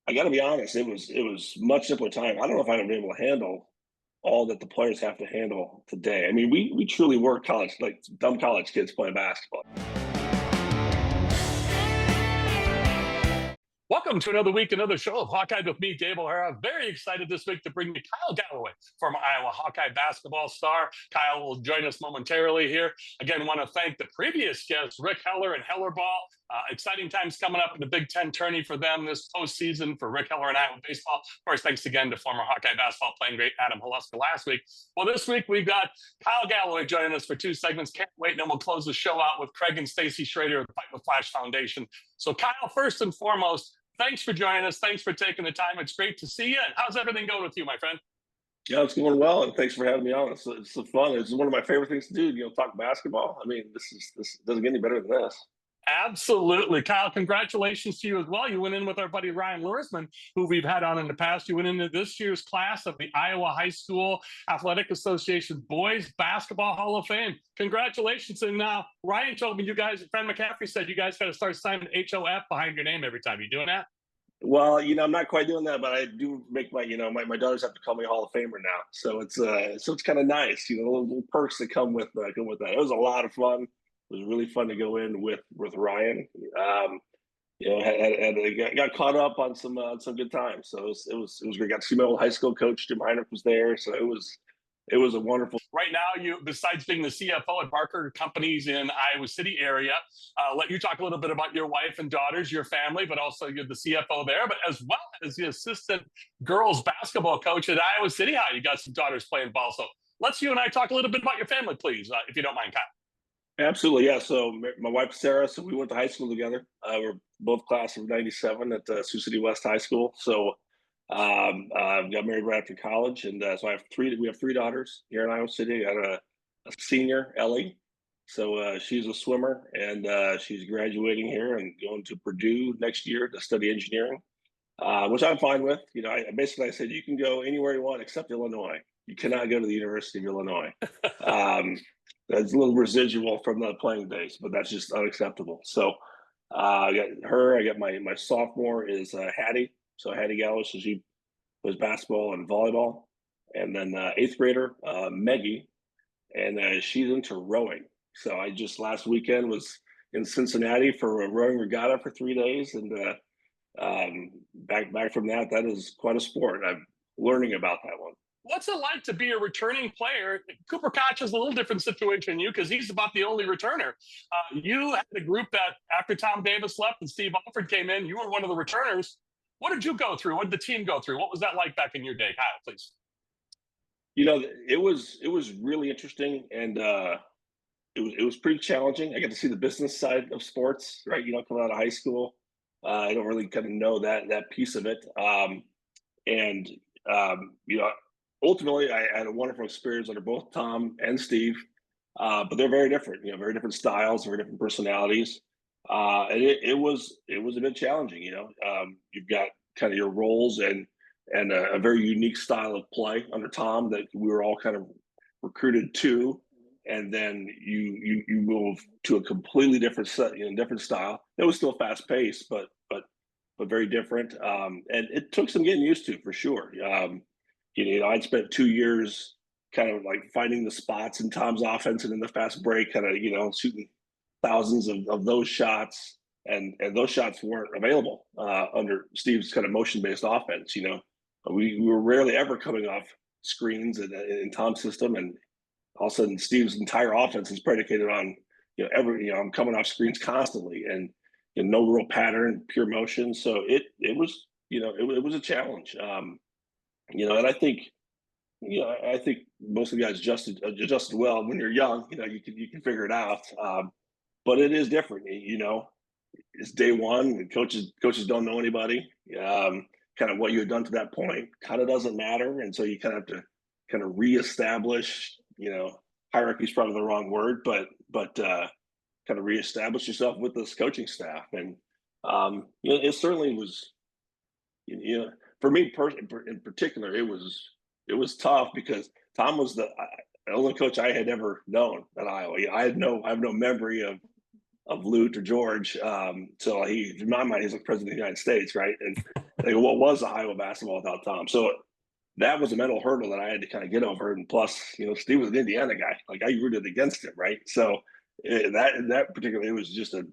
I got to be honest, it was much simpler time. I don't know if I'd have been able to handle all that the players have to handle today. I mean, we truly were college, like dumb college kids playing basketball. Welcome to another week, another show of Hawkeye with me, Dave O'Hara. Very excited this week to bring you Kyle Galloway, former Iowa Hawkeye basketball star. Kyle will join us momentarily here. Again, want to thank the previous guests, Rick Heller and Hellerball. Exciting times coming up in the Big Ten tourney for them this postseason for Rick Heller and Iowa baseball. Of course, thanks again to former Hawkeye basketball playing great Adam Haluska last week. Well, this week we've got Kyle Galloway joining us for two segments. Can't wait, and then we'll close the show out with Craig and Stacy Schroeder of the Fight with Flash Foundation. So, Kyle, first and foremost, thanks for joining us. Thanks for taking the time. It's great to see you. And how's everything going with you, my friend? Yeah, it's going well, and thanks for having me on. It's so fun. It's one of my favorite things to do. Talk basketball. I mean, this doesn't get any better than this. Absolutely. Kyle, congratulations to you as well. You went in with our buddy Ryan Lurisman, who we've had on in the past. You went into this year's class of the Iowa High School Athletic Association Boys Basketball Hall of Fame. Congratulations. And now Ryan told me you guys, friend McCaffrey said you guys got to start signing HOF behind your name every time. You doing that? Well, I'm not quite doing that, but I do make my daughters have to call me Hall of Famer now. So it's kind of nice, little perks that come with that. It was a lot of fun. It was really fun to go in with Ryan. Got caught up on some good times. So it was great. Got to see my old high school coach, Jim Heinrich, was there. So it was a wonderful. Right now, you, besides being the CFO at Barker Companies in Iowa City area, let you talk a little bit about your wife and daughters, your family, but also you're the CFO there, but as well as the assistant girls basketball coach at Iowa City High. You got some daughters playing ball. So let's you and I talk a little bit about your family, please, if you don't mind, Kyle. Absolutely, yeah. So my wife Sarah, so we went to high school together. We're both class of '97 at Sioux City West High School. So got married right after college, and so I have three. We have three daughters here in Iowa City. I got a senior, Ellie. So she's a swimmer, and she's graduating here and going to Purdue next year to study engineering, which I'm fine with. I said you can go anywhere you want except Illinois. You cannot go to the University of Illinois. That's a little residual from the playing days, but that's just unacceptable. So I got her. I got my sophomore is Hattie. So Hattie Galloway, so she plays basketball and volleyball. And then eighth grader, Meggie, and she's into rowing. So I just last weekend was in Cincinnati for a rowing regatta for 3 days. And back from that is quite a sport. I'm learning about that one. What's it like to be a returning player? Cooper Koch is a little different situation than you because he's about the only returner. You had a group that after Tom Davis left and Steve Alford came in, you were one of the returners. What did you go through? What did the team go through? What was that like back in your day, Kyle, please? It was really interesting, and it was pretty challenging. I got to see the business side of sports, right? Coming out of high school, I don't really kind of know that piece of it. And ultimately, I had a wonderful experience under both Tom and Steve, but they're very different. Very different styles, very different personalities, and it was a bit challenging. You've got kind of your roles and a very unique style of play under Tom that we were all kind of recruited to, and then you move to a completely different different style. It was still fast paced, but very different, and it took some getting used to for sure. I'd spent 2 years kind of like finding the spots in Tom's offense and in the fast break, kind of, shooting thousands of those shots. And those shots weren't available under Steve's kind of motion-based offense. We were rarely ever coming off screens in Tom's system. And all of a sudden, Steve's entire offense is predicated on, I'm coming off screens constantly and no real pattern, pure motion. So it was, it was a challenge. And I think most of the guys adjusted well when you're young. You can figure it out, but it is different. It's day one, and coaches don't know anybody. Kind of what you had done to that point kind of doesn't matter, and so you kind of have to kind of reestablish. Hierarchy is probably the wrong word, but kind of reestablish yourself with this coaching staff, and it certainly was. For me in particular, it was tough because Tom was the only coach I had ever known at Iowa. I have no memory of Lute or George. So in my mind, he's like president of the United States, right? And like, what was Iowa basketball without Tom? So that was a mental hurdle that I had to kind of get over. And plus, Steve was an Indiana guy. Like, I rooted against him, right? So that particularly, it was just a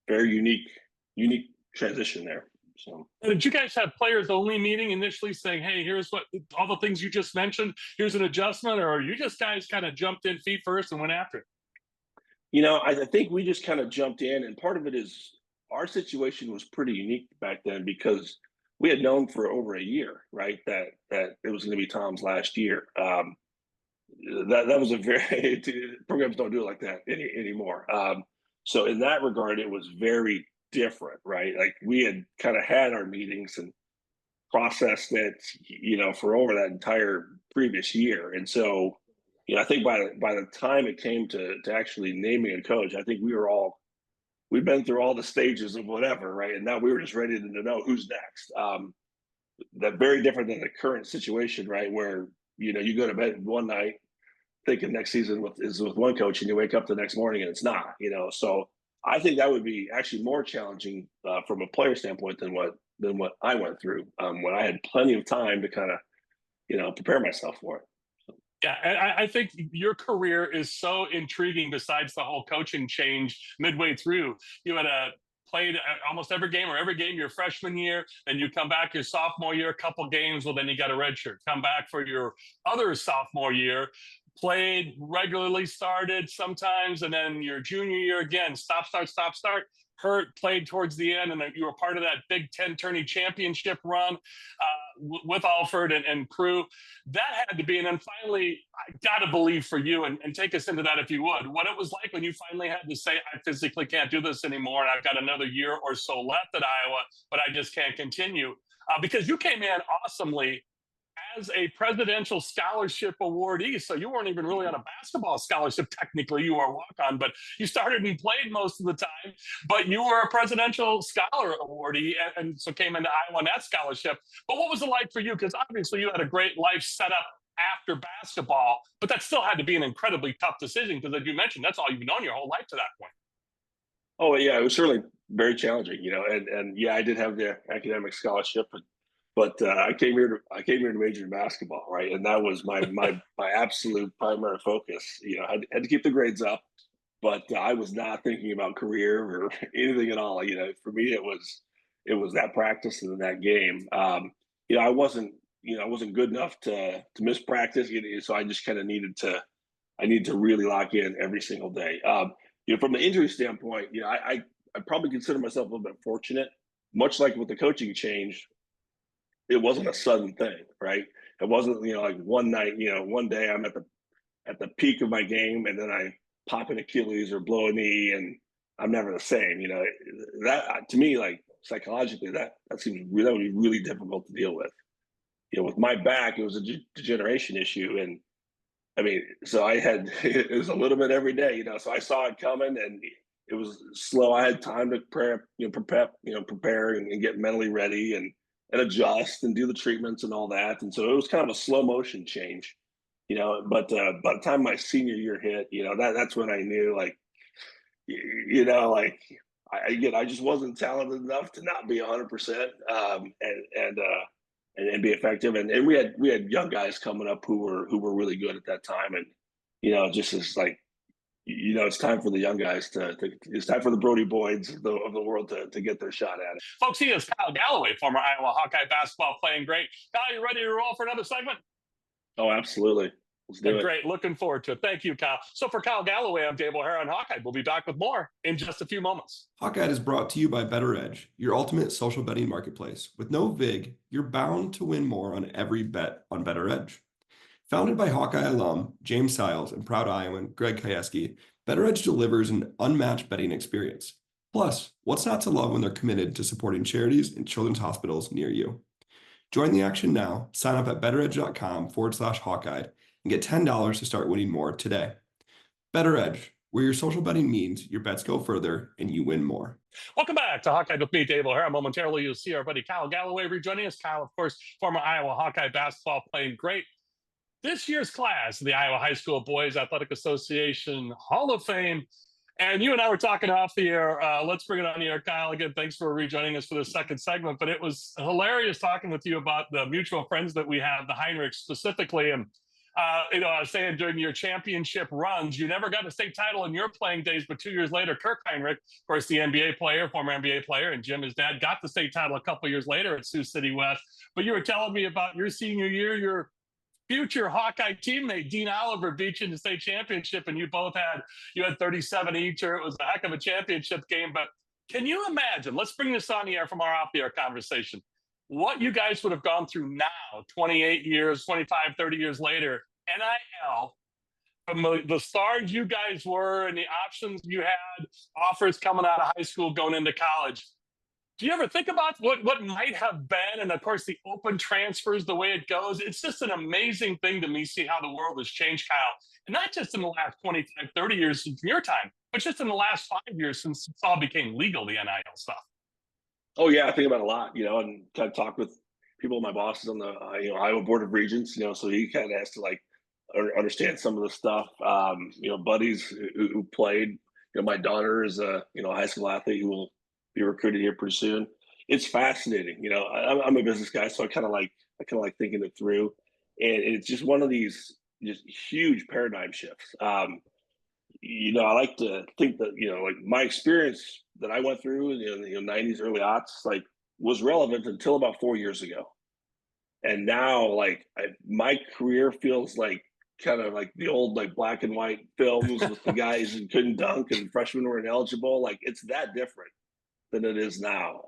very unique transition there. So Did you guys have players only meeting initially saying, hey, here's what all the things you just mentioned, here's an adjustment, or are you just guys kind of jumped in feet first and went after it? I think we just kind of jumped in, and part of it is our situation was pretty unique back then because we had known for over a year, right, that it was going to be Tom's last year. That was a very programs don't do it like that anymore. So in that regard, it was very different, right? Like, we had kind of had our meetings and processed it, for over that entire previous year, and so I think by the time it came to actually naming a coach, I think we've been through all the stages of whatever, right? And now we were just ready to know who's next. That very different than the current situation, right? Where you go to bed one night thinking next season is with one coach, and you wake up the next morning and it's not. So I think that would be actually more challenging from a player standpoint than what I went through when I had plenty of time to kind of prepare myself for it. Yeah, and I think your career is so intriguing. Besides the whole coaching change midway through, you had played almost every game or every game your freshman year. Then you come back your sophomore year, a couple games. Well, then you got a red shirt. Come back for your other sophomore year, played regularly, started sometimes, and then your junior year again, stop, start, hurt, played towards the end, and then you were part of that Big Ten tourney championship run with Alford and crew. That had to be, and then finally, I got to believe for you, and take us into that if you would, what it was like when you finally had to say, I physically can't do this anymore, and I've got another year or so left at Iowa, but I just can't continue. Because you came in awesomely as a presidential scholarship awardee. So you weren't even really on a basketball scholarship. Technically, you were a walk-on, but you started and played most of the time. But you were a presidential scholar awardee, and so came into Iowa on that scholarship. But what was it like for you? Because obviously you had a great life set up after basketball, but that still had to be an incredibly tough decision because, as you mentioned, that's all you've known your whole life to that point. Oh yeah, it was certainly very challenging, and yeah, I did have the academic scholarship, but I came here to major in basketball, right? And that was my absolute primary focus. I had to keep the grades up, but I was not thinking about career or anything at all. For me, it was that practice and that game. I wasn't good enough to miss practice, so I just kind of needed to really lock in every single day. From an injury standpoint, I probably consider myself a little bit fortunate. Much like with the coaching change, it wasn't a sudden thing, right? It wasn't, like one night, one day I'm at the peak of my game, and then I pop an Achilles or blow a knee, and I'm never the same. That to me, like, psychologically, that would be really difficult to deal with. With my back, it was a degeneration issue, and I mean, so it was a little bit every day, So I saw it coming, and it was slow. I had time to prepare and get mentally ready and adjust and do the treatments and all that. And so it was kind of a slow motion change, But by the time my senior year hit, that's when I knew, like, like I just wasn't talented enough to not be 100%, and be effective. And we had young guys coming up who were really good at that time, and just as like it's time for the young guys it's time for the Brody Boyds of the world to get their shot at it. Folks, he is Kyle Galloway, former Iowa Hawkeye basketball playing great. Kyle, you ready to roll for another segment? Oh, absolutely. Let's do it. Great. Looking forward to it. Thank you, Kyle. So for Kyle Galloway, I'm Dave O'Hara on Hawkeye. We'll be back with more in just a few moments. Hawkeye is brought to you by BettorEdge, your ultimate social betting marketplace. With no VIG, you're bound to win more on every bet on BettorEdge. Founded by Hawkeye alum James Siles and proud Iowan Greg Kieski, BettorEdge delivers an unmatched betting experience. Plus, what's not to love when they're committed to supporting charities and children's hospitals near you? Join the action now. Sign up at bettoredge.com/Hawkeye and get $10 to start winning more today. BettorEdge, where your social betting means your bets go further and you win more. Welcome back to Hawkeye with me, Dave O'Hara. Momentarily, you'll see our buddy Kyle Galloway rejoining us. Kyle, of course, former Iowa Hawkeye basketball playing great. This year's class, the Iowa High School Boys Athletic Association Hall of Fame. And you and I were talking off the air. Let's bring it on the air, Kyle. Again, thanks for rejoining us for the second segment. But it was hilarious talking with you about the mutual friends that we have, the Heinrichs specifically. And, I was saying during your championship runs, you never got a state title in your playing days, but 2 years later, Kirk Heinrich, of course, the NBA player, former NBA player, and Jim, his dad, got the state title a couple years later at Sioux City West. But you were telling me about your senior year, your future Hawkeye teammate Dean Oliver beat you in the state championship, and you had 37 each, or it was a heck of a championship game. But can you imagine? Let's bring this on the air from our off the air conversation. What you guys would have gone through now, 28 years, 25, 30 years later, NIL, from the stars you guys were and the options you had, offers coming out of high school, going into college. Do you ever think about what might have been? And of course, the open transfers, the way it goes, it's just an amazing thing to me, see how the world has changed, Kyle. And not just in the last 25, 30 years since your time, but just in the last 5 years since it all became legal, the NIL stuff. Oh yeah, I think about it a lot, and kind of talk with people, my bosses on the Iowa Board of Regents, so he kind of has to like understand some of the stuff. Buddies who played. My daughter is a high school athlete who will be recruited here pretty soon. It's fascinating. I'm a business guy, so I kind of like thinking it through, and it's just one of these just huge paradigm shifts. I like to think that like my experience that I went through in the 90s, early aughts, like was relevant until about 4 years ago, and now like my career feels like kind of like the old like black and white films with the guys who couldn't dunk and freshmen were ineligible. Like it's that different than it is now.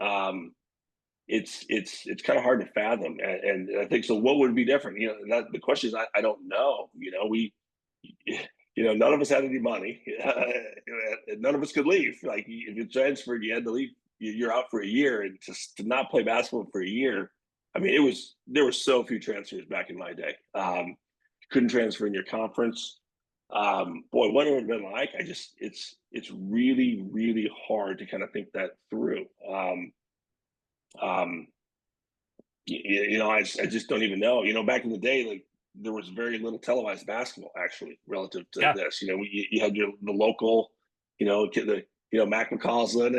It's kind of hard to fathom, and I think so. What would be different? That the question is, I don't know. None of us had any money. None of us could leave. Like if you transferred, you had to leave. You're out for a year, and just to not play basketball for a year. I mean, there were so few transfers back in my day. Couldn't transfer in your conference. Boy, what it would have been like. It's really, really hard to kind of think that through. I just don't even know. Back in the day, like there was very little televised basketball actually relative to this. You had the local, Mac McCausland,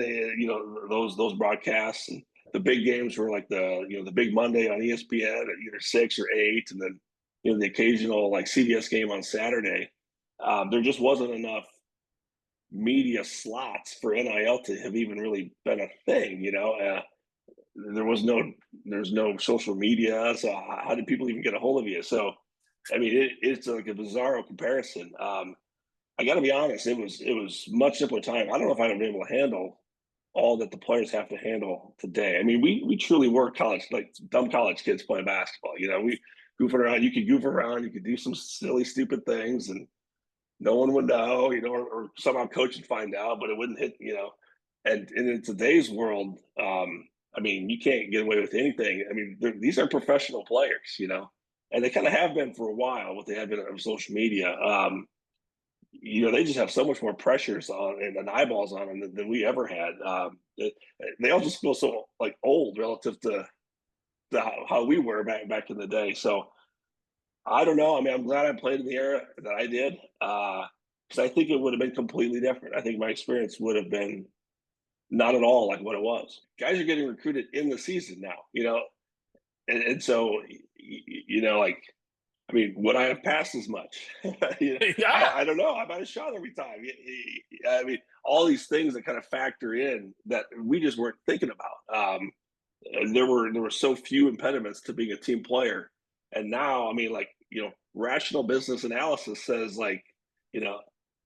those broadcasts, and the big games were like the big Monday on ESPN at either 6 or 8, and then the occasional like CBS game on Saturday. There just wasn't enough media slots for NIL to have even really been a thing. There's no social media, so how did people even get a hold of you? So, I mean, it's like a bizarro comparison. I got to be honest, it was much simpler time. I don't know if I would be able to handle all that the players have to handle today. I mean, we truly were college, like dumb college kids playing basketball. We goofing around. You could goof around. You could do some silly, stupid things, and no one would know. Or somehow coach would find out, but it wouldn't hit. And in today's world, I mean, you can't get away with anything. I mean, these are professional players, and they kind of have been for a while with the advent of social media. They just have so much more pressures on and eyeballs on them than we ever had. They all just feel so like old relative to how we were back in the day. So I don't know. I mean, I'm glad I played in the era that I did, because I think it would have been completely different. I think my experience would have been not at all like what it was. Guys are getting recruited in the season now, and so like, I mean, would I have passed as much? Yeah. I don't know. I might have shot every time. I mean, all these things that kind of factor in that we just weren't thinking about. There were so few impediments to being a team player, and now, I mean, like rational business analysis says like,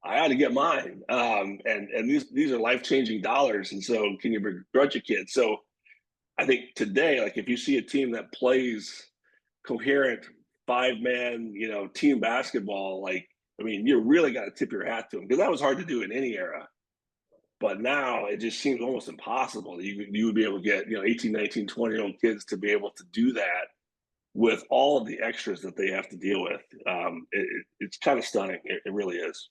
I ought to get mine. And these are life-changing dollars. And so can you begrudge a kid? So I think today, like if you see a team that plays coherent 5-man, team basketball, like, I mean, you really got to tip your hat to them, because that was hard to do in any era. But now it just seems almost impossible. You would be able to get, 18, 19, 20-year-old kids to be able to do that with all of the extras that they have to deal with. It's kind of stunning. It really is.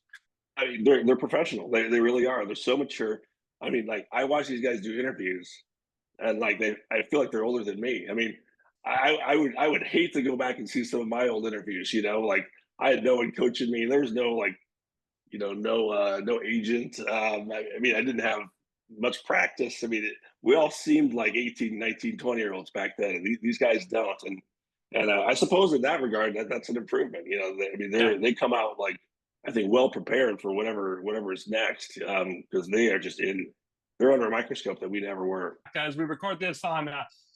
I mean, they're professional. They really are. They're so mature. I mean, like I watch these guys do interviews, and like I feel like they're older than me. I mean, I would hate to go back and see some of my old interviews. Like I had no one coaching me. There's no like no agent. I mean, I didn't have much practice. I mean, we all seemed like 18, 19, 20-year-olds back then. And these guys don't. And I suppose in that regard, that's an improvement. I mean, they come out like, I think, well prepared for whatever is next, because they're under a microscope that we never were. As we record this on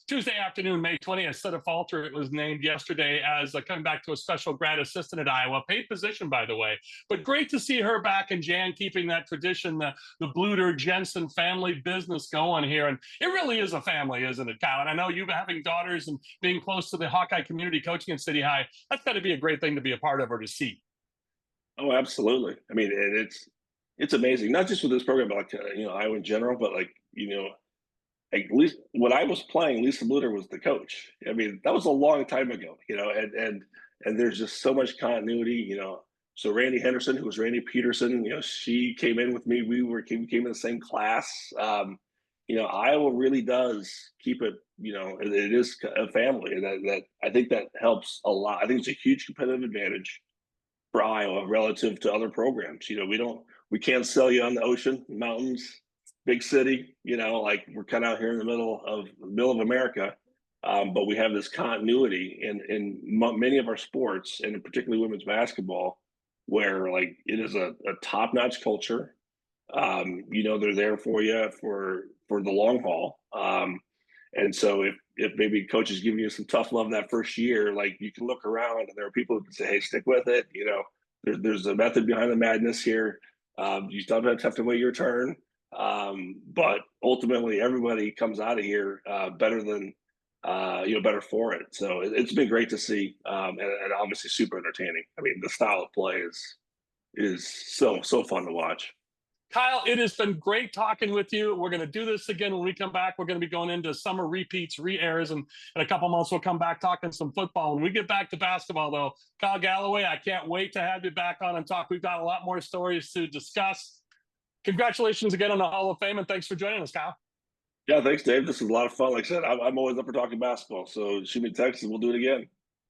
Tuesday afternoon, May 20th, Seta Falter, it was named yesterday as coming back to a special grad assistant at Iowa. Paid position, by the way. But great to see her back, and Jan keeping that tradition, the Bluter Jensen family business going here. And it really is a family, isn't it, Kyle? And I know you having daughters and being close to the Hawkeye community, coaching at City High, that's got to be a great thing to be a part of or to see. Oh, absolutely. I mean, it's amazing, not just with this program, but like, Iowa in general, but like, at least when I was playing, Lisa Bluter was the coach. I mean, that was a long time ago, and there's just so much continuity, So Randy Henderson, who was Randy Peterson, she came in with me. We came in the same class. Iowa really does keep it, it is a family, and that I think that helps a lot. I think it's a huge competitive advantage for Iowa relative to other programs. We can't sell you on the ocean, mountains, big city, like we're kind of out here in the middle of America. But we have this continuity in many of our sports, and particularly women's basketball, where like it is a top-notch culture. They're there for you for the long haul. And so if maybe coach is giving you some tough love that first year, like you can look around and there are people who can say, hey, stick with it. There's a method behind the madness here. You sometimes have to wait your turn. But ultimately everybody comes out of here better than better for it. So it's been great to see, and obviously super entertaining. I mean, the style of play is so fun to watch. Kyle, it has been great talking with you. We're going to do this again when we come back. We're going to be going into summer repeats, re-airs, and in a couple months we'll come back talking some football. When we get back to basketball, though, Kyle Galloway, I can't wait to have you back on and talk. We've got a lot more stories to discuss. Congratulations again on the Hall of Fame, and thanks for joining us, Kyle. Yeah, thanks, Dave. This is a lot of fun. Like I said, I'm always up for talking basketball, so shoot me a text and we'll do it again.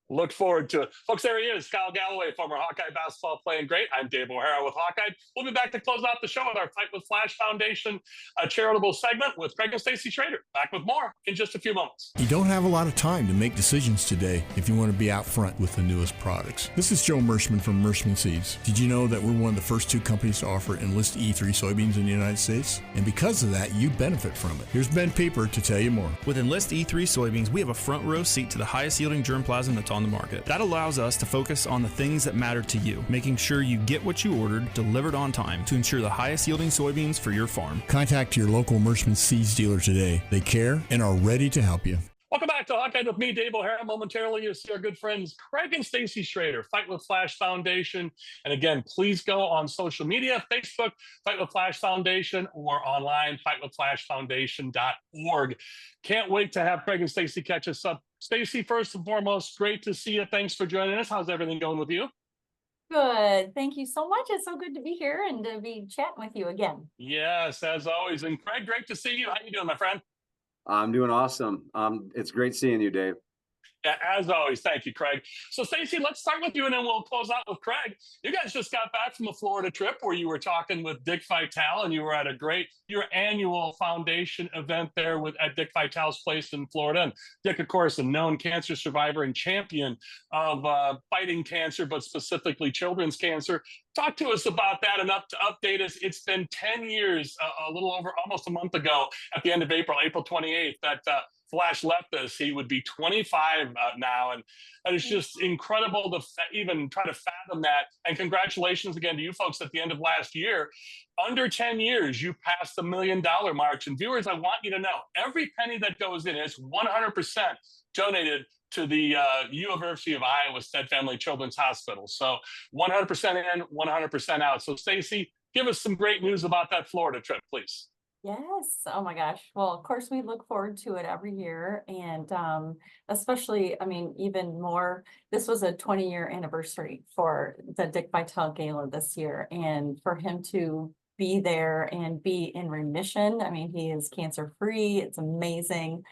Look forward to it. Folks, there he is, Kyle Galloway, former Hawkeye basketball playing great. I'm Dave O'Hara with Hawkeye. We'll be back to close out the show with our Fight with Flash Foundation charitable segment with Craig and Stacy Schroeder. Back with more in just a few moments. You don't have a lot of time to make decisions today if you want to be out front with the newest products. This is Joe Mershman from Mershman Seeds. Did you know that we're one of the first 2 companies to offer Enlist E3 soybeans in the United States? And because of that, you benefit from it. Here's Ben Pieper to tell you more. With Enlist E3 soybeans, we have a front row seat to the highest yielding germplasm that's on the market. That allows us to focus on the things that matter to you, making sure you get what you ordered delivered on time to ensure the highest yielding soybeans for your farm. Contact your local Mershman Seeds dealer today. They care and are ready to help you. Welcome back to Hawkeye with me, Dave O'Hara. Momentarily, you'll see our good friends Craig and Stacy Schroeder, Fight with Flash Foundation. And again, please go on social media, Facebook, Fight with Flash Foundation, or online, fightwithflashfoundation.org. Can't wait to have Craig and Stacy catch us up. Stacy, first and foremost, great to see you. Thanks for joining us. How's everything going with you? Good. Thank you so much. It's so good to be here and to be chatting with you again. Yes, as always. And Craig, great to see you. How you doing, my friend? I'm doing awesome. It's great seeing you, Dave. Yeah, as always. Thank you, Craig. So, Stacy, let's start with you, and then we'll close out with Craig. You guys just got back from a Florida trip where you were talking with Dick Vitale, and you were at your annual foundation event there at Dick Vitale's place in Florida. And Dick, of course, a known cancer survivor and champion of fighting cancer, but specifically children's cancer. Talk to us about that and update us. It's been 10 years, a little over almost a month ago at the end of April 28th, that Flash left us. He would be 25 now. And it's just incredible to even try to fathom that. And congratulations again to you folks at the end of last year. Under 10 years, you passed the $1 million mark. And viewers, I want you to know, every penny that goes in is 100% donated to the University of Iowa Stead Family Children's Hospital. So 100% in, 100% out. So Stacy, give us some great news about that Florida trip, please. Yes. Oh my gosh. Well, of course, we look forward to it every year. And especially, I mean, even more, this was a 20-year anniversary for the Dick Vitale Gala this year. And for him to be there and be in remission, I mean, he is cancer-free. It's amazing.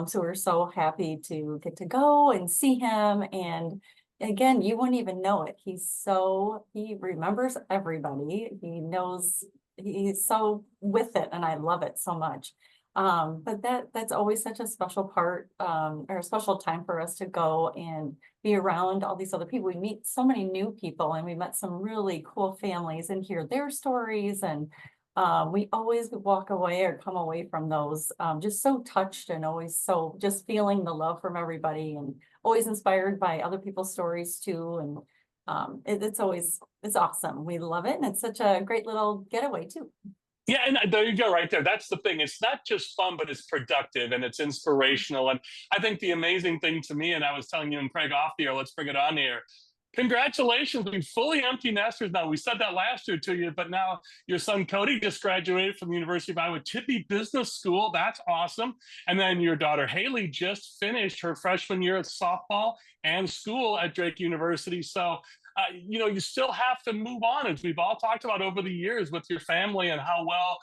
So we're so happy to get to go and see him and again, you wouldn't even know it. He remembers everybody. He knows, he's so with it, and I love it so much. But that's always such a special part, or a special time for us to go and be around all these other people. We meet so many new people, and we met some really cool families and hear their stories. And we always walk away or come away from those just so touched, and always so just feeling the love from everybody, and always inspired by other people's stories too. And it's awesome. We love it. And it's such a great little getaway too. Yeah, and there you go, right there. That's the thing. It's not just fun, but it's productive and it's inspirational. And I think the amazing thing to me, and I was telling you and Craig off the air, let's bring it on here. Congratulations, we're fully empty nesters now. We said that last year to you, but now your son Cody just graduated from the University of Iowa Tippy Business School. That's awesome. And then your daughter Haley just finished her freshman year at softball and school at Drake University. So you still have to move on, as we've all talked about over the years with your family, and how well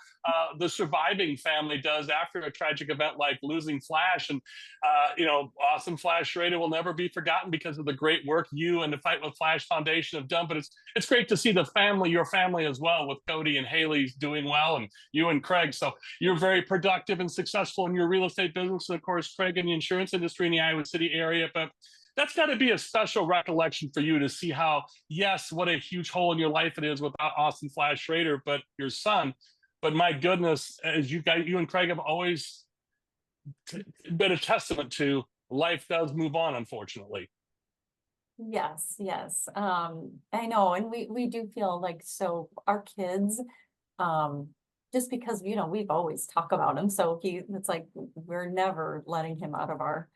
the surviving family does after a tragic event like losing Flash. And, awesome Flash Schroeder will never be forgotten because of the great work you and the Fight with Flash Foundation have done. But it's great to see the family, your family as well, with Cody and Haley doing well, and you and Craig. So you're very productive and successful in your real estate business, and of course, Craig, in the insurance industry in the Iowa City area. But that's got to be a special recollection for you to see how, yes, what a huge hole in your life it is without Austin Flash Schroeder, but your son. But my goodness, as you and Craig have always been a testament to, life does move on, unfortunately. Yes, yes. I know. And we do feel like, so our kids, just because, we've always talked about him. So it's like, we're never letting him out of our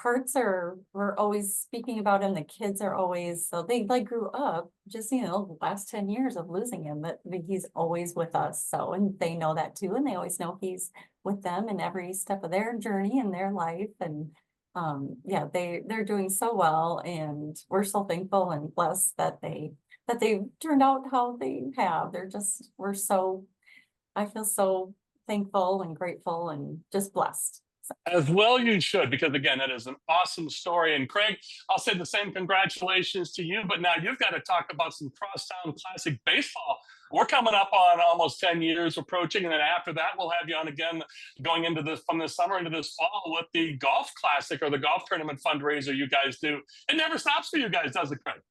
hearts, or we're always speaking about him. The kids are always, so they grew up just, the last 10 years of losing him, but he's always with us. So, and they know that too. And they always know he's with them in every step of their journey in their life. And they're doing so well. And we're so thankful and blessed that they turned out how they have. I feel so thankful and grateful and just blessed. As well you should, because again, that is an awesome story. And Craig, I'll say the same congratulations to you, but now you've got to talk about some Crosstown Classic baseball. We're coming up on almost 10 years approaching, and then after that, we'll have you on again going into this, from this summer into this fall, with the golf classic or the golf tournament fundraiser you guys do. It never stops for you guys, does it, Craig?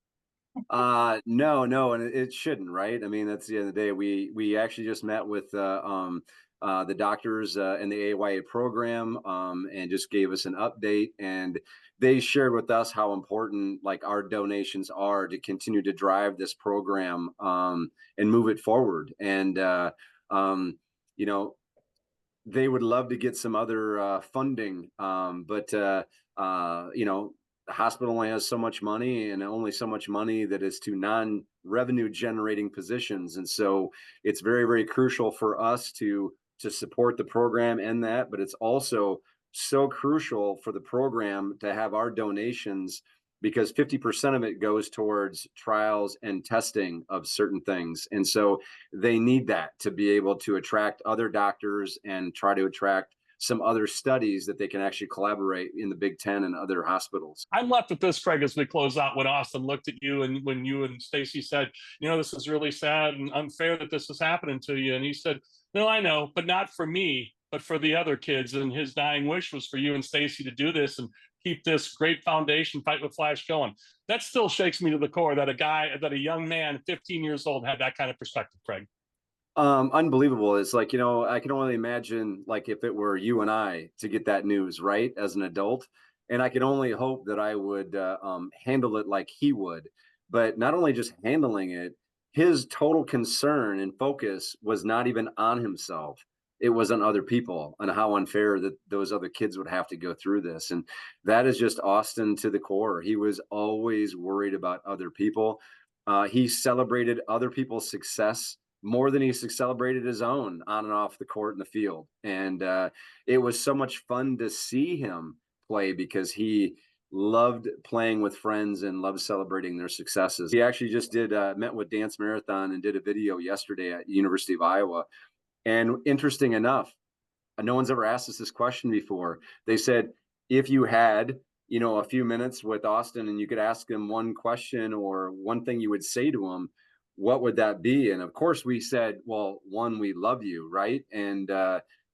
No, and it shouldn't, right? I mean, that's the end of the day. We actually just met with the doctors in the AYA program, and just gave us an update, and they shared with us how important our donations are to continue to drive this program and move it forward. And they would love to get some other funding, but the hospital only has so much money, and only so much money that is to non-revenue generating positions. And so it's very, very crucial for us to support the program and that, but it's also so crucial for the program to have our donations, because 50% of it goes towards trials and testing of certain things. And so they need that to be able to attract other doctors and try to attract some other studies that they can actually collaborate in the Big Ten and other hospitals. I'm left with this, Craig, as we close out. When Austin looked at you, and when you and Stacy said, this is really sad and unfair that this is happening to you. And he said, no, I know, but not for me, but for the other kids. And his dying wish was for you and Stacy to do this and keep this great foundation, Fight with Flash, going. That still shakes me to the core, that a young man, 15 years old, had that kind of perspective, Craig. Unbelievable. It's I can only imagine if it were you and I to get that news, right, as an adult. And I can only hope that I would handle it like he would. But not only just handling it, his total concern and focus was not even on himself. It was on other people, and how unfair that those other kids would have to go through this. And that is just Austin to the core. He was always worried about other people. He celebrated other people's success more than he celebrated his own on and off the court in the field. And it was so much fun to see him play, because he loved playing with friends and loved celebrating their successes. He actually just met with Dance Marathon and did a video yesterday at the University of Iowa. And interesting enough, no one's ever asked us this question before. They said, if you had a few minutes with Austin and you could ask him one question or one thing you would say to him, what would that be? And of course we said, well, one, we love you, right? And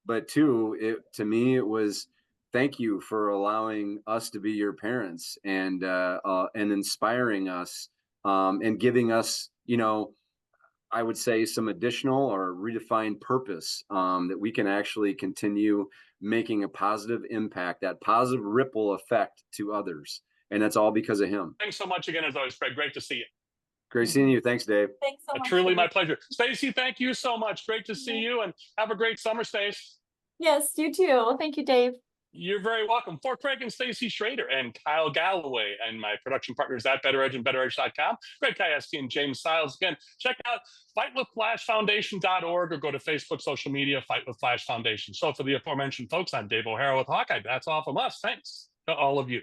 but two, to me it was, thank you for allowing us to be your parents and inspiring us and giving us, I would say some additional or redefined purpose that we can actually continue making a positive impact, that positive ripple effect to others. And that's all because of him. Thanks so much again, as always, Craig. Great to see you. Great seeing you. Thanks, Dave. Thanks so much. Truly Dave. my pleasure. Stacy, thank you so much. Great to see you, and have a great summer, Stace. Yes, you too. Thank you, Dave. You're very welcome. For Craig and Stacy Schroeder and Kyle Galloway and my production partners at BettorEdge and BettorEdge.com, Craig Stacy and James Siles. Again, check out fightwithflashfoundation.org or go to Facebook, social media, Fight with Flash Foundation. So for the aforementioned folks, I'm Dave O'Hara with Hawkeye. That's all from us. Thanks to all of you.